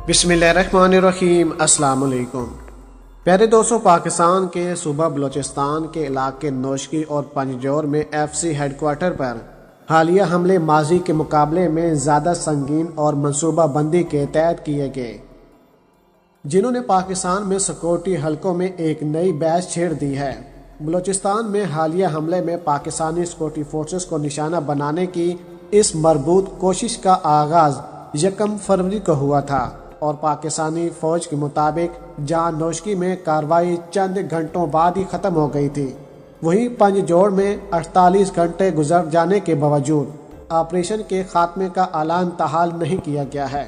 बिस्मिल्लाहिर्रहमानिर्रहीम। अस्सलाम वालेकुम प्यारे दोस्तों, पाकिस्तान के सूबा बलूचिस्तान के इलाके नौशकी और पंजजौर में FC हेडक्वार्टर पर हालिया हमले माजी के मुकाबले में ज़्यादा संगीन और मनसूबा बंदी के तहत किए गए, जिन्होंने पाकिस्तान में सिक्योरिटी हलकों में एक नई बहस छेड़ दी है। बलूचिस्तान में हालिया हमले में पाकिस्तानी सिक्योरिटी फोर्सेस को निशाना बनाने की इस मरबूत कोशिश का आगाज़ 1 फरवरी को हुआ था और पाकिस्तानी फौज के मुताबिक जहां नौशकी में कार्रवाई चंद घंटों बाद ही ख़त्म हो गई थी, वहीं पंजजौर में 48 घंटे गुजर जाने के बावजूद ऑपरेशन के खात्मे का ऐलान ताहाल नहीं किया गया है।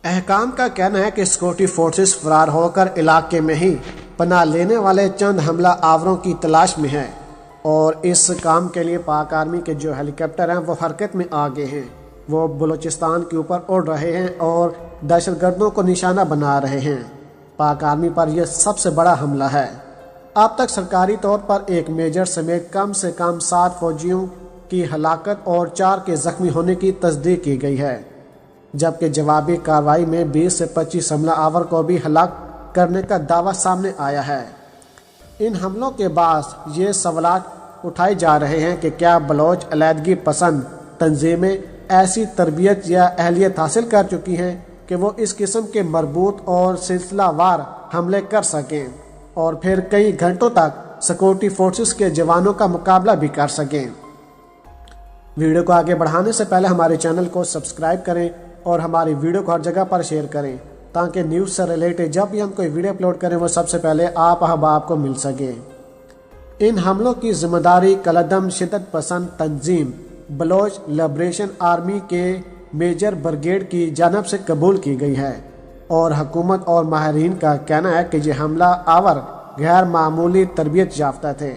अहकाम का कहना है कि सिक्योरिटी फोर्सेस फरार होकर इलाके में ही पनाह लेने वाले चंद हमला आवरों की तलाश में हैं और इस काम के लिए पाक आर्मी के जो हेलीकॉप्टर हैं वो हरकत में आ गए हैं। वो बलूचिस्तान के ऊपर उड़ रहे हैं और दहशतगर्दों को निशाना बना रहे हैं। पाक आर्मी पर यह सबसे बड़ा हमला है। अब तक सरकारी तौर पर एक मेजर समेत कम से कम 7 फौजियों की हलाकत और 4 के जख्मी होने की तस्दीक की गई है, जबकि जवाबी कार्रवाई में 20 से 25 हमला आवर को भी हलाक करने का दावा सामने आया है। इन हमलों के बाद ये सवालात उठाए जा रहे हैं कि क्या बलोच अलहदगी पसंद तंजीमें ऐसी तरबियत या अहलियत हासिल कर चुकी हैं कि वो इस किस्म के मरबूत और सिलसिलावार हमले कर सकें और फिर कई घंटों तक सिक्योरिटी फोर्सेस के जवानों का मुकाबला भी कर सकें। वीडियो को आगे बढ़ाने से पहले हमारे चैनल को सब्सक्राइब करें और हमारी वीडियो को हर जगह पर शेयर करें ताकि न्यूज़ से रिलेटेड जब भी हम कोई वीडियो अपलोड करें वो सबसे पहले आप अहबाब को मिल सके। इन हमलों की जिम्मेदारी कलदम शिद्दत पसंद तंजीम बलोच लिबरेशन आर्मी के मेजर ब्रिगेड की जानब से कबूल की गई है और हुकूमत और माहिरीन का कहना है कि ये हमला आवर गैर मामूली तरबियत याफ्ता थे।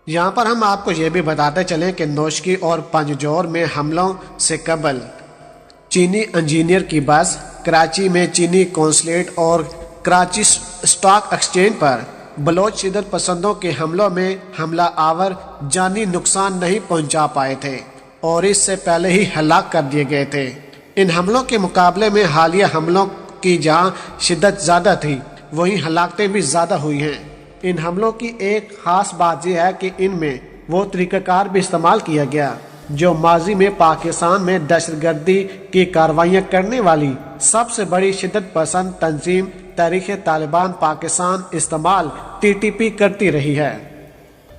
यहाँ पर हम आपको ये भी बताते चलें कि नौशकी और पंजजौर में हमलों से कबल चीनी इंजीनियर की बस, कराची में चीनी कौंसलेट और कराची स्टॉक एक्सचेंज पर बलोच शिद्दत पसंदों के हमलों में हमला आवर जानी नुकसान नहीं पहुंचा पाए थे और इससे पहले ही हलाक कर दिए गए थे। इन हमलों के मुकाबले में हालिया हमलों की जहां शिद्दत ज़्यादा थी वहीं हलाकतें भी ज़्यादा हुई हैं। इन हमलों की एक ख़ास बात यह है कि इनमें वो तरीक़ाकार भी इस्तेमाल किया गया जो माजी में पाकिस्तान में दहशतगर्दी की कार्रवाइयाँ करने वाली सबसे बड़ी शिद्दत पसंद तंजीम तहरीक तालिबान पाकिस्तान इस्तेमाल TTP करती रही है।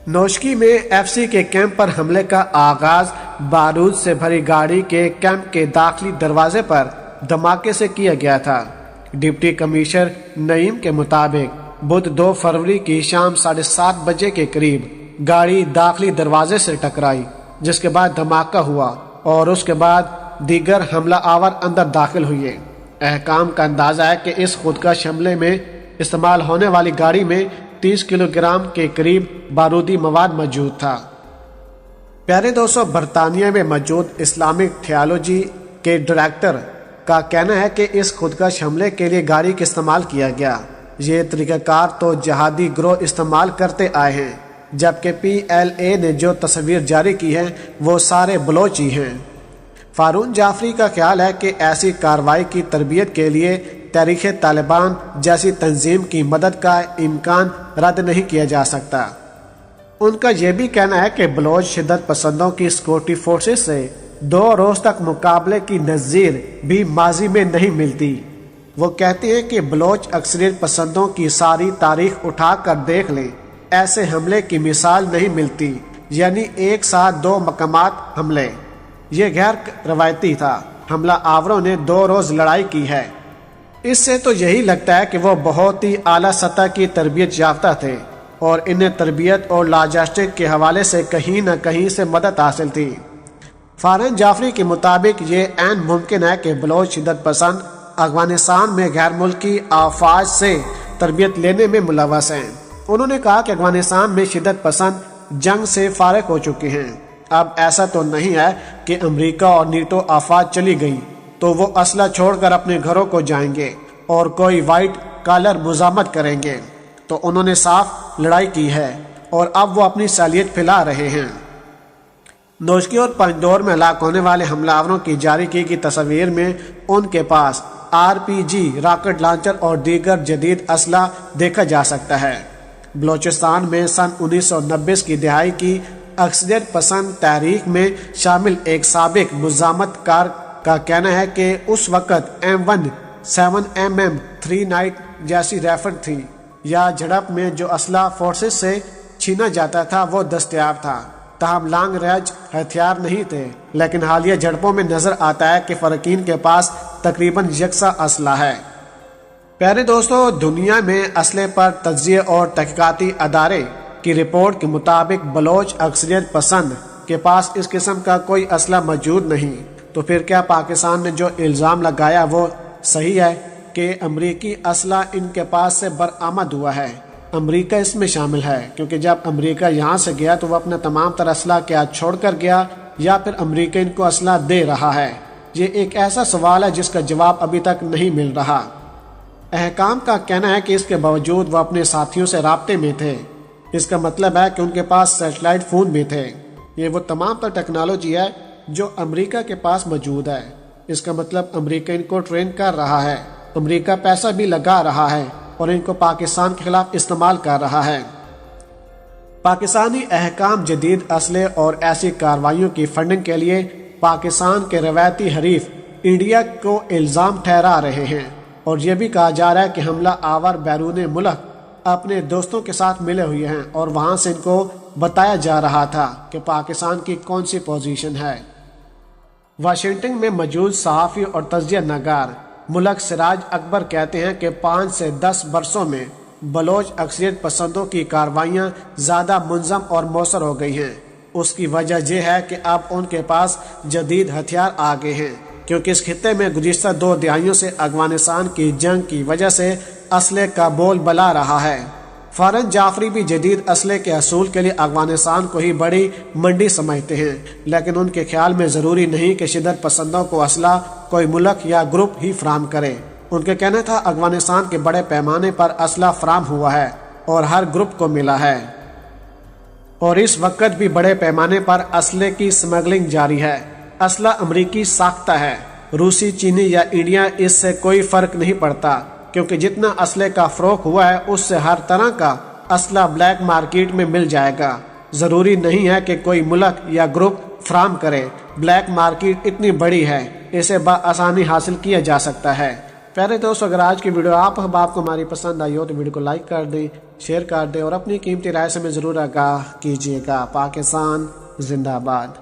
नौशकी में FC के कैंप पर हमले का आगाज बारूद से भरी गाड़ी के कैंप के दाखिली दरवाजे पर धमाके से किया गया था। डिप्टी कमिश्नर नईम के मुताबिक बुध 2 फरवरी की शाम 7:30 बजे के करीब गाड़ी दाखिली दरवाजे से टकराई, जिसके बाद धमाका हुआ और उसके बाद दीगर हमला आवर अंदर दाखिल हुए। अहकाम का अंदाजा है कि इस खुदकश हमले में इस्तेमाल होने वाली गाड़ी में 30 किलोग्राम के करीब बारूदी मवाद मौजूद था। प्यारे दोस्तों, बरतानिया में मौजूद इस्लामिक थियोलॉजी के डायरेक्टर का कहना है कि इस खुदकश हमले के लिए गाड़ी का इस्तेमाल किया गया। ये तरीक़ाकार तो जहादी गिरोह इस्तेमाल करते आए हैं, जबकि PLA ने जो तस्वीर जारी की है वो सारे बलोच ही हैं। फारून जाफरी का ख्याल है कि ऐसी कार्रवाई की तरबियत के लिए तहरीक तालिबान जैसी तंजीम की मदद का इम्कान रद्द नहीं किया जा सकता। उनका यह भी कहना है कि बलोच शिद्दत पसंदों की सिक्योरिटी फोर्सेस से 2 रोज तक मुकाबले की नज़ीर भी माजी में नहीं मिलती। वो कहते हैं कि बलोच अक्सरियत पसंदों की सारी तारीख उठा कर देख लें, ऐसे हमले की मिसाल नहीं मिलती, यानी एक साथ 2 मकामात हमले। ये गैर रवायती था। हमला आवरों ने 2 रोज लड़ाई की है। इससे तो यही लगता है कि वो बहुत ही आला सतह की तरबियत याफ्ता थे और इन्हें तरबियत और लॉजिस्टिक के हवाले से कहीं न कहीं से मदद हासिल थी। फारून जाफरी के मुताबिक ये ऐन मुमकिन है कि बलोच शिद्दत पसंद अफगानिस्तान में गैर मुल्की अफवाज से तरबियत लेने में मुलव्वस हैं। उन्होंने कहा कि अफगानिस्तान में शिद्दत पसंद जंग से फारिग हो चुके हैं। अब ऐसा तो नहीं है कि अमेरिका और नीटो अफवाज चली गई तो वो असला छोड़कर अपने घरों को जाएंगे और कोई वाइट कॉलर मुजामत करेंगे। तो उन्होंने साफ लड़ाई की है और अब वो अपनी सालियत फैला रहे हैं। नौशकी और पंजजौर में हलाक होने वाले हमलावरों की जारी की गई तस्वीर में उनके पास RPG راکٹ لانچر اور دیگر جدید اسلحہ دیکھا جا سکتا ہے۔ بلوچستان میں سن 1990 کی دہائی کی اکثریت پسند تحریک میں شامل ایک سابق مزاحمت کار کا کہنا ہے کہ اس وقت M1 7mm 3 نائٹ جیسی رائفل تھی یا جھڑپ میں جو اسلحہ فورسز سے چھینا جاتا تھا وہ دستیاب تھا، تاہم لانگ رینج ہتھیار نہیں تھے۔ لیکن حالیہ جھڑپوں میں نظر آتا ہے کہ فریقین کے پاس تقریباً یکساں اسلحہ ہے۔ پیارے دوستو، دنیا میں اسلحے پر تجزیے اور تحقیقاتی ادارے کی رپورٹ کے مطابق بلوچ اکثریت پسند کے پاس اس قسم کا کوئی اسلحہ موجود نہیں۔ تو پھر کیا پاکستان نے جو الزام لگایا وہ صحیح ہے کہ امریکی اسلحہ ان کے پاس سے برآمد ہوا ہے؟ امریکہ اس میں شامل ہے، کیونکہ جب امریکہ یہاں سے گیا تو وہ اپنا تمام تر اسلحہ کیا چھوڑ کر گیا یا پھر امریکہ ان کو اسلحہ دے رہا ہے؟ یہ ایک ایسا سوال ہے جس کا جواب ابھی تک نہیں مل رہا۔ حکام کا کہنا ہے کہ اس کے باوجود وہ اپنے ساتھیوں سے رابطے میں تھے۔ اس کا مطلب ہے کہ ان کے پاس سیٹلائٹ فون بھی تھے۔ یہ وہ تمام تر ٹیکنالوجی ہے جو امریکہ کے پاس موجود ہے۔ اس کا مطلب امریکہ ان کو ٹرین کر رہا ہے، امریکہ پیسہ بھی لگا رہا ہے اور ان کو پاکستان کے خلاف استعمال کر رہا ہے۔ پاکستانی حکام جدید اسلحے اور ایسی کارروائیوں کی فنڈنگ کے لیے پاکستان کے روایتی حریف انڈیا کو الزام ٹھہرا رہے ہیں، اور یہ بھی کہا جا رہا ہے کہ حملہ آور بیرون ملک اپنے دوستوں کے ساتھ ملے ہوئے ہیں اور وہاں سے ان کو بتایا جا رہا تھا کہ پاکستان کی کون سی پوزیشن ہے۔ واشنگٹن میں موجود صحافی اور تجزیہ نگار ملک سراج اکبر کہتے ہیں کہ 5 سے 10 برسوں میں بلوچ اکثریت پسندوں کی کارروائیاں زیادہ منظم اور مؤثر ہو گئی ہیں۔ اس کی وجہ یہ ہے کہ اب ان کے پاس جدید ہتھیار آ گئے ہیں، کیونکہ اس خطے میں گزشتہ 2 دہائیوں سے افغانستان کی جنگ کی وجہ سے اسلحے کا بول بلا رہا ہے۔ فارن جعفری بھی جدید اسلحے کے حصول کے لیے افغانستان کو ہی بڑی منڈی سمجھتے ہیں، لیکن ان کے خیال میں ضروری نہیں کہ شدت پسندوں کو اسلحہ کوئی ملک یا گروپ ہی فراہم کرے۔ ان کا کہنا تھا افغانستان کے بڑے پیمانے پر اسلحہ فراہم ہوا ہے اور ہر گروپ کو ملا ہے، اور اس وقت بھی بڑے پیمانے پر اسلحے کی سمگلنگ جاری ہے۔ اسلحہ امریکی ساختہ ہے، روسی، چینی یا انڈیا اس سے کوئی فرق نہیں پڑتا، کیونکہ جتنا اسلحے کا فروخت ہوا ہے اس سے ہر طرح کا اسلحہ بلیک مارکیٹ میں مل جائے گا۔ ضروری نہیں ہے کہ کوئی ملک یا گروپ فراہم کرے، بلیک مارکیٹ اتنی بڑی ہے، اسے بآسانی حاصل کیا جا سکتا ہے۔ پیارے دوستو، اگر آج کی ویڈیو آپ کو ہماری پسند آئی ہو تو ویڈیو کو لائک کر دیں، شیئر کر دیں اور اپنی قیمتی رائے سے ہمیں ضرور آگاہ کیجیے گا۔ پاکستان زندہ باد۔